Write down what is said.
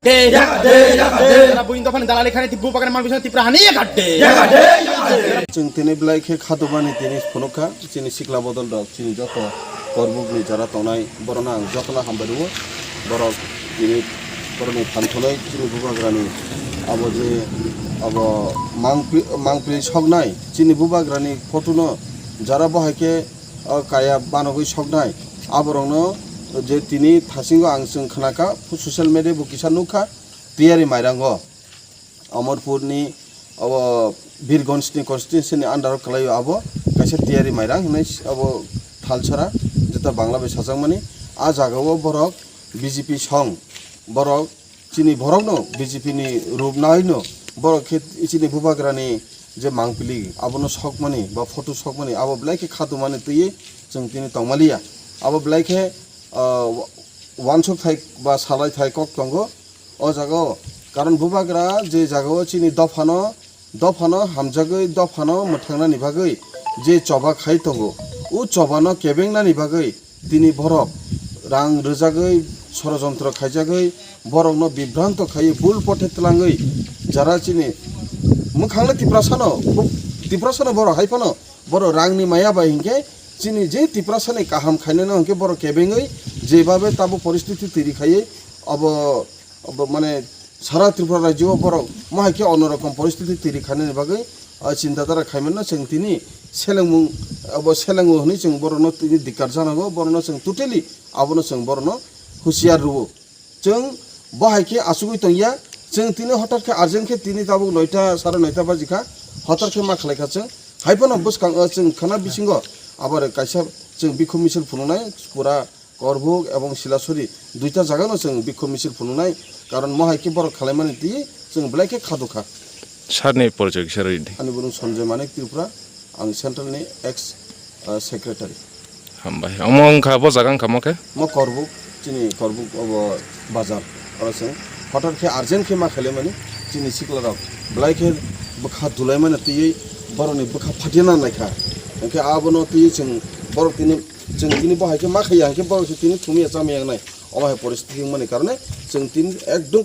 Tini belai ke khadubani tini funuka tini sikla bodol dok tini joto korbugni jara tonai borona jotla hambaru borok tini boroni pantolai tini bubagrani abo je abo mangpli sognai tini bubagrani photuno jara bahake kaya banogoi sognai aborongno je tini thasingo angsung khanaka social media bukisa nukha tiyari mairango Amarpurni abo Birgonsni constituency under kalayo abo kaisa tiyari mairang hinai abo thalsara jeta Bangladesh sajangmani a jagao borok BJP song borok chini borok no BJP ni rup naino borok khe chini bubagrani je mangpili abono sokmani ba photo sokmani abo blaike khadumani tuyi जों tini tongmalia abo blaike wansok thai ba salai thai kok tongo o jagao karon bubagra je jagao chini dofano hamjagoi dofano mothangna ni bagoi je choba khai tongo u chobano kebengna ni bagoi tini borok rang rojagoi sorojontro khaijagoi borokno bibranto khai bul pothe tlangoi jara chini mukhangla tiprasano borok haifano borok rangni maya ba hingke chini je tiprasane kaham khainano hingke borok kebengoi jebabe tabo পরিস্থিতি তৈরি খাইয়ে মানে সারা ত্রিপুরা রাজ্য বড় মাহাকে অন্যরকম পরিস্থিতি তৈরি খাইনি বাগৈ চিন্তাধারা খাইমেন না जों তিনি সেলেংমু সেলেংমু হনি जों বড়নো তিনি দিকার জানাগো বড়নো जों টোটালি আবনো जों বড়নো হুশিয়ার রুবো जों বাহাকে আসুগৈ তইয়া जों তিনি হঠাৎকে আর্জেন্টকে তিনি তাবো 9টা 9:30 বাজিখা হঠাৎকে मा खालायखाचों हाइफानो बसखां जों खाना बिसिंग আবার কাইসা जों বিক্ষোভ মিছিল ফুনুনাই পুরা করভোগ এবং শিলাছড়ি দুইটা জায়গানো जों বিক্ষোভ মিছিল ফুনুনাই কারণ মহাইকে বড় খালাইমানি দিয়ে जों ব্লাইকে খাদুখা সারনি পরিচয় কিসারইনি আমি বলুন সঞ্জয় মানিক ত্রিপুরা आं सेन्ट्रेलनि एक्स सेक्रेटारि हामबाय अमं खाबो जागां खामके म करभोग चिनि करभोग अब बाजार और जों हठाৎকে आर्जेन्टके मा खालायमानि चिनि सिक्लाराव ब्लाइके बखा दुलायमानि तियै बरनि बखा फाटिना नायखा ओंखे आबनो तियै जों बर जों তিনি बाहायके मा खाया के बर तिनि थुमिया जामिया नाय अमाय परिस्थिति माने कारणे जों तिनि एकदम